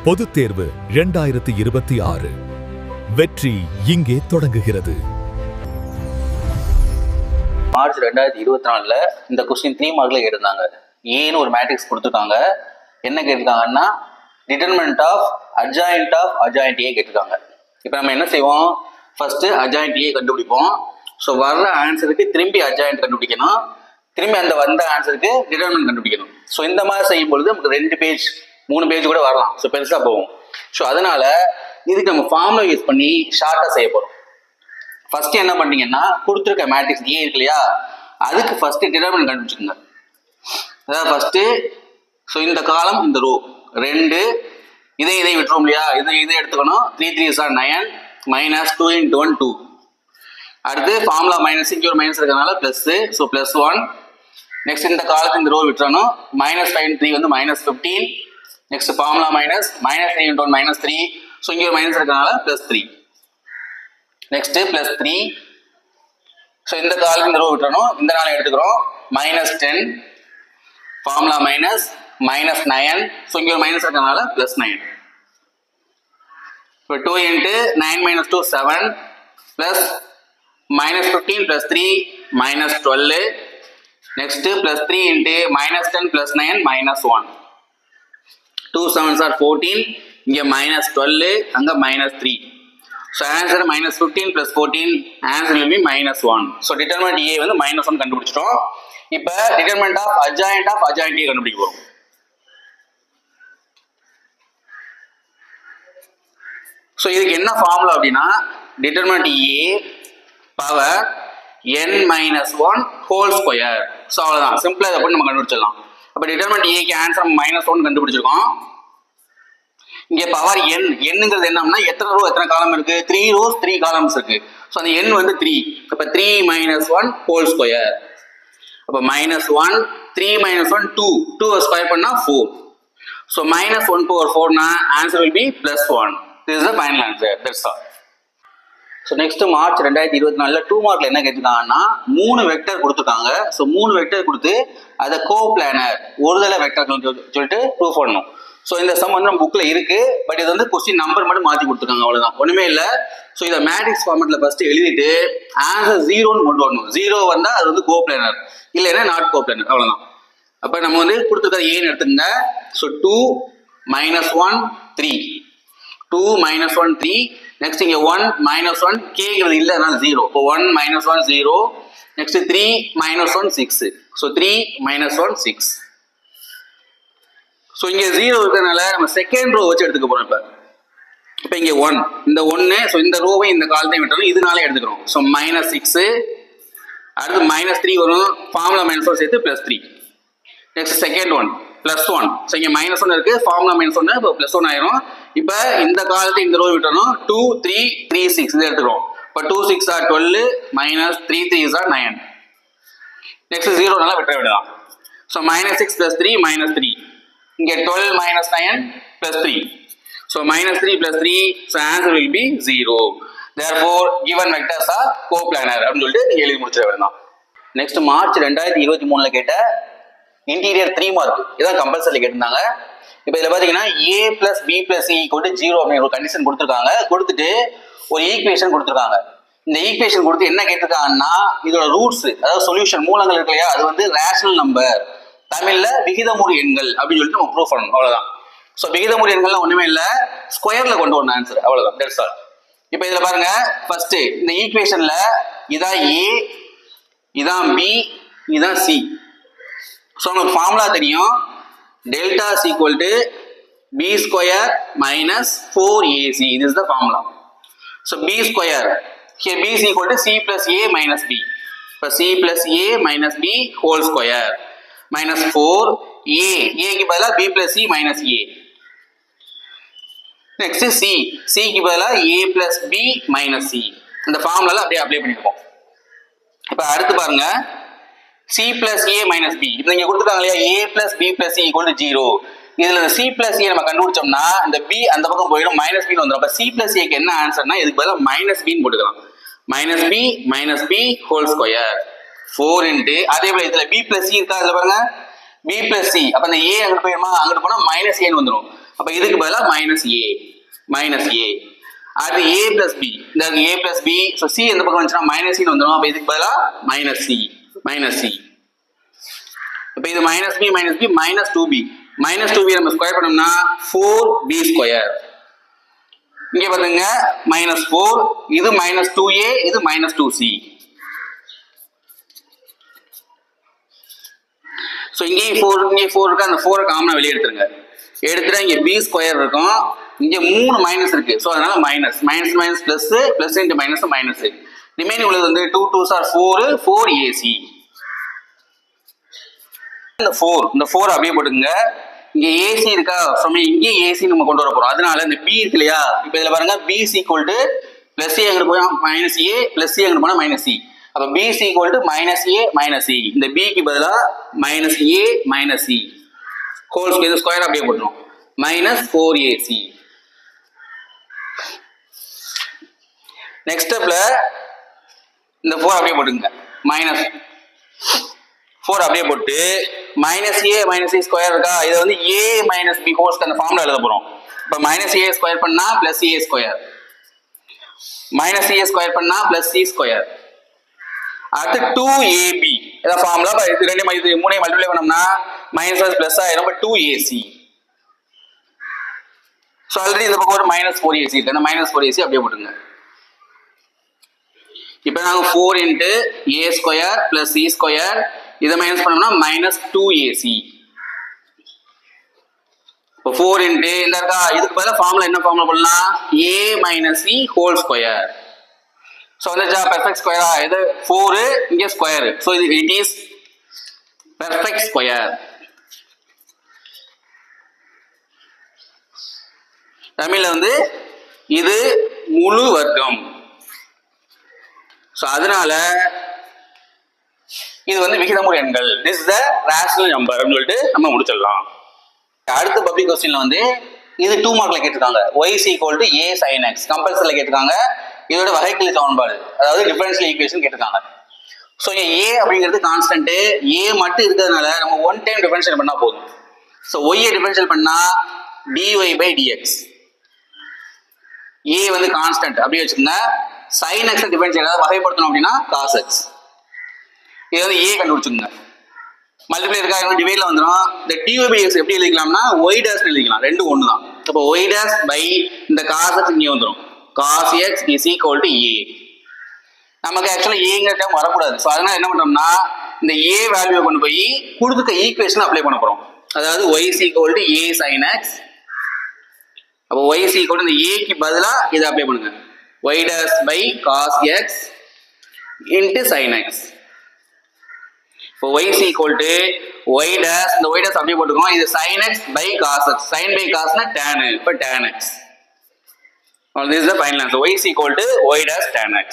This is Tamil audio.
பொதுத் தேர்வு 2026 வெற்றி இங்கே தொடங்குகிறது. மார்ச் 2024 இந்த கொஸ்டின் 3 மார்க்ல கேட்டிருந்தாங்க. ஏன்னு ஒரு மேட்ரிக்ஸ் கொடுத்துருக்காங்க. என்ன கேட்டிருக்காங்கன்னா டிட்டர்மினன்ட் ஆஃப் அட்ஜாயிண்ட் ஏ கேட்டிருக்காங்க. இப்போ நம்ம என்ன செய்வோம், ஃபர்ஸ்ட் அட்ஜாயிண்ட் ஏ கண்டுபிடிப்போம். ஸோ வர்ற ஆன்சருக்கு திரும்பி அட்ஜாயிண்ட் கண்டுபிடிக்கணும், திரும்பி அந்த வந்த ஆன்சருக்கு டிட்டர்மினன்ட் கண்டுபிடிக்கணும். ஸோ இந்த மாதிரி செய்யும் பொழுது நமக்கு 2 பேஜ் 3 பேஜ் கூட வரலாம். ஸோ பெருசாக போகும். ஸோ அதனால இதுக்கு நம்ம ஃபார்முலா யூஸ் பண்ணி ஷார்ட்டாக செய்ய போகிறோம். ஃபர்ஸ்ட் என்ன பண்ணீங்கன்னா கொடுத்துருக்க மேட்ரிக்ஸ் ஏ இருக்கு இல்லையா, அதுக்கு ஃபர்ஸ்ட் டிட்டர்மினன்ட் கண்டுபிடிச்சுக்கோங்க. அதாவது ஃபர்ஸ்ட் ஸோ இந்த காலம் இந்த ரோ 2 இதை விட்டுரும் இல்லையா, இதை எடுத்துக்கணும். 3 3s are 9 minus 2 into 1 2. அடுத்து ஃபார்முலா மைனஸ், இங்கே ஒரு மைனஸ் இருக்கிறதுனால பிளஸ், ஸோ +1. நெக்ஸ்ட் இந்த காலத்துக்கு இந்த ரோ விட்டுறணும். -5 3 வந்து -15. Next formula -3 into 1 -3. ஸோ இங்கே ஒரு மைனஸ் இருக்கிறதுனால +3. நெக்ஸ்ட் +3. ஸோ இந்த காலத்துக்கு இந்த ரோ விட்டுறணும், இந்த நாளை எடுத்துக்கிறோம். -10 ஃபார்முலா -9. ஸோ இங்கே ஒரு மைனஸ் இருக்கிறதுனால +9. இப்போ 2 into 9 - 2 7 plus -15 plus 3 -12. Next +3 into -10 plus 9 -1. 2 7s are 14. இங்கே -12, அங்கே -3. So answer -15 plus 14, answer will be -1. So determinant ஏ வந்து -1 கண்டுபிடிச்சிட்டோம். இப்போ டிட்டர்மினன்ட் ஆஃப் அட்ஜாயிண்ட் ஏ கண்டுபிடிக்க போகிறோம். ஸோ இதுக்கு என்ன ஃபார்முலா அப்படின்னா determinant a power n-1 whole square. So அவ்வளோதான், சிம்பிளாக இதை பண்ணி நம்ம கண்டுபிடிச்சிடலாம். அப்போ டிட்டர்மினன்ட் ஏக்கு ஆன்சர் -1 கண்டுபிடிச்சிருக்கோம். இங்கே பவர் என்னங்கிறது என்னன்னா எத்தனை ரோ எத்தனை காலம் இருக்கு, 3 rows 3 columns இருக்கு. ஸோ அந்த n வந்து 3. அப்போ 3 - 1 ஹோல் ஸ்கொயர். அப்போ -1 3 - 1 2 ஸ்கொயர் பண்ணா 4. ஸோ -1/4னா answer will be +1. This is the final answer. That's all. So next March 2024 2 மார்க்ல என்ன கேட்டிருக்காங்கன்னா 3 வெக்டர் கொடுத்துருக்காங்க. ஸோ 3 வெக்டர் கொடுத்து அதை கோப்ளானர் ஒருதலை வெக்டர் சொல்லிட்டு ப்ரூவ் பண்ணணும். ஸோ இந்த சம் வந்து நம்ம புக்கில் இருக்கு, பட் இது வந்து கொஸ்டின் நம்பர் மட்டும் மாற்றி கொடுத்துருக்காங்க, அவ்வளோதான், ஒன்றுமே இல்லை. ஸோ இதை மேட்ரிக்ஸ் ஃபார்மெட்டில் ஃபர்ஸ்ட் எழுதிட்டு ஆன்சர் 0ன்னு கொண்டு வரணும். 0 வந்தால் அது வந்து கோப்ளானர், இல்லைன்னா நாட் கோப்ளானர், அவ்வளோதான். அப்போ நம்ம வந்து கொடுத்துருக்க ஏன்னு எடுத்துங்க. ஸோ 2 - 1 3, 2 - 1 3. நெக்ஸ்ட் இங்கே 1 - 1 கேங்கிறது இல்லை, அதனால 0. இப்போ 1 - 1 0. நெக்ஸ்ட் 3 - 1 6. ஸோ 3 - 1 6. ஸோ இங்கே 0 இருக்கிறதுனால நம்ம செகண்ட் ரோ வச்சு எடுத்துக்க போறோம். இப்போ இங்கே 1, இந்த 1, ஸோ இந்த ரோவை இந்த காலத்தையும் விட்டணும், இதனாலே எடுத்துக்கிறோம். ஸோ -6. அடுத்து -3 வரும், ஃபார்முலா -1 சேர்த்து +3. Next second one +1. ஸோ இங்கே -1 இருக்கு, ஃபார்முலா -1 இப்போ +1 ஆயிரும். இப்போ இந்த காலத்தை இந்த ரோ விட்டணும். 2 3 3 6 இதை எடுத்துக்கிறோம். இப்போ 2 6 are 12 -3 3s are 9. நெக்ஸ்ட் 0 நல்லா விட்டுற விடலாம். ஸோ -6 + 3 -3. இங்கே 12 - 9 +3. So -3 + 3, so answer will be 0. therefore given vectors are coplanar அப்படின்னு சொல்லிட்டு நீங்க எழுதி முடிச்சிட வேண்டாம். நெக்ஸ்ட் மார்ச் 2023 கேட்ட இன்டீரியர் 3 மார்க் இதான் கம்பல்சரி கேட்டிருந்தாங்க. இப்போ இதில் பார்த்தீங்கன்னா a + b + c = 0 அப்படிங்கிற ஒரு கண்டிஷன் கொடுத்துருக்காங்க. கொடுத்துட்டு ஒரு ஈக்குவேஷன் கொடுத்துருக்காங்க. இந்த ஈக்குவேஷன் கொடுத்து என்ன கேட்டிருக்காங்கன்னா இதோட ரூட்ஸ், அதாவது சொல்யூஷன் மூலங்கள் இருக்கு இல்லையா, அது வந்து ரேஷனல் நம்பர், தமிழ்ல விகிதமுறு எண்கள் அப்படின்னு சொல்லிட்டு நம்ம ப்ரூவ் பண்ணணும், அவ்வளவுதான். ஸோ விகிதமுறு எண்கள்லாம் ஒண்ணுமே இல்லை, ஸ்கொயர்ல கொண்டு வரணும் ஆன்சர், அவ்வளவுதான். That's all. இப்போ இதுல பாருங்க, ஃபர்ஸ்ட் இந்த ஈக்குவேஷன்ல இதான் a, இதான் b, இதான் c. ஸோ நமக்கு ஃபார்முலா தெரியும், delta is equal to b square minus 4ac. this is the formula. So b square, here b is equal to c plus a minus b. இப்போ c plus a minus b whole square minus 4a, a க்கு பதிலா b plus c minus a. Next c க்கு பதிலா a plus b minus c. இந்த ஃபார்முலால அப்படியே அப்ளை பண்ணிருக்கோம். இப்போ அடுத்து பாருங்க, c plus a minus b. இப்போ இங்க கொடுத்துட்டாங்க இல்லையா, a plus b plus c = 0. இதுல இந்த c plus a நம்ம கண்டுபிடிச்சோம்னா இந்த b அந்த பக்கம் போயிடும், -b ன்னு வந்துரும். அப்ப c plus a க்கு என்ன ஆன்சர்னா இதுக்கு பதிலா -b ன்னு போட்டுக்கலாம். -b whole square 4 into, அதே போல இதுல b plus c இருக்கா, இதுல பாருங்க b plus c. அப்ப அந்த a அங்க போயிடுமா, அங்க போனா -a ன்னு வந்துரும். அப்ப இதுக்கு பதிலா மைனஸ் ஏ அது a plus b இந்த a plus b so c எந்த பக்கம் வந்துச்சுனா மைனஸ் c வந்துரும் அப்ப இதுக்கு பதிலா மைனஸ் c அப்ப இது மைனஸ் b மைனஸ் 2b நம்ம ஸ்கொயர் பண்ணோம்னா 4b ஸ்கொயர் இங்க பாருங்க -4 இது -2a இது -2c சோ இங்க 4 இருக்கு அந்த 4 காமனா வெளிய எடுத்துருங்க எடுத்துட்டா இங்க b ஸ்கொயர் இருக்கும் இங்க 3 மைனஸ் இருக்கு சோ அதனால minus plus into minus remaining உள்ளது வந்து 2 2s are 4ac இந்த 4 அப்படியே போட்டுங்க இங்க ac இருக்கா சோ இங்க ac நம்ம கொண்டு வர போறோம் அதனால இந்த b இருக்கு இல்லையா இப்போ இதுல பாருங்க b is equal to plus a அங்க போய் minus a plus c அங்க போனா minus c அப்ப b is equal to minus a minus c இந்த b க்கு பதிலா minus a minus c whole square square அப்படியே போட்டுறோம் minus 4ac நெக்ஸ்ட் ஸ்டெப்ல இந்த 4 அப்படியே போட்டுங்க minus 4 அப்படியே போட்டு minus a minus c square இருக்கா இத வந்து a minus b whole square அந்த ஃபார்முலா எழுத போறோம் இப்ப minus a ஸ்கொயர் பண்ணா plus a square minus a square பண்ணா plus c ஸ்கொயர் அடுத்து 2ab இத ஃபார்முலா இது ரெண்டு இது மூணையும் மல்டிப்ளை பண்ணோம்னா மைனஸ் பிளஸ் ஆயிரும் 2ac சோ ஆல்ரெடி இந்த பக்கம் ஒரு -4ac இருக்கு அந்த -4ac அப்படியே போட்டுங்க இப்போ நாங்க 4 into a square plus c square இத மைனஸ் பண்ணோம்னா -2ac இப்போ 4 into இந்த இருக்கா இதுக்கு பதிலா ஃபார்முலா என்ன ஃபார்முலா பண்ணலாம் a minus c whole square so வந்துச்சா பெர்ஃபெக்ட் ஸ்கொயரா இது 4 இங்க ஸ்கொயர் சோ இது இட் இஸ் பெர்ஃபெக்ட் ஸ்கொயர் தமிழ்ல வந்து இது முழு வர்க்கம் சோ அதனால இது வந்து விகிதமுறு எண்கள் this is the rational number னு சொல்லிட்டு நம்ம முடிச்சிடலாம் அடுத்த பப்ளிக் क्वेश्चनல வந்து இது 2 மார்க்ல கேட்டிருக்காங்க y is equal to a sin x கம்பல்சரில கேட்டிருக்காங்க இதோட வகைக்கெழு சமன்பாடு அதாவது டிஃபரன்ஷியல் ஈக்குவேஷன் கேட்டிருக்காங்க சோ இங்க a அப்படிங்கிறது கான்ஸ்டன்ட் a மட்டும் இருக்கிறதுனால நம்ம ஒன் டைம் டிஃபரன்ஷியேட் பண்ணா போதும் சோ y ஐ டிஃபரன்ஷியேட் பண்ணா dy by dx a வந்து கான்ஸ்டன்ட் அப்படியே வச்சுக்கோங்க sin x டிஃபரன்ஷியேட் அதாவது வகைப்படுத்தணும் அப்படினா cos x இது வந்து a கண்டுபிடிச்சுங்க மல்டிப்ளை இருக்கா இங்க டிவைட்ல வந்துரும் இந்த dy by x எப்படி எழுதிக்கலாம்னா y dash னு எழுதிக்கலாம் ரெண்டும் ஒண்ணு தான் அப்ப y dash by இந்த cos x இங்க வந்துரும் cos x is equal to a நமக்கு एक्चुअली a ங்கற டேர்ம் வரக்கூடாது சோ அதனால என்ன பண்றோம்னா இந்த a வேல்யூவை கொண்டு போய் கொடுத்துக்க ஈக்குவேஷன் அப்ளை பண்ண போறோம் அதாவது y is equal to a sin x அப்ப y is equal to இந்த a க்கு பதிலா இத அப்ளை பண்ணுங்க y dash by cos x into sin x இப்போ y is equal to y dash இந்த y dash அப்படியே போட்டுக்கோங்க இது sin x by cos x sin by cos னா tan இப்ப tan x this is the final answer y is equal to y dash tan x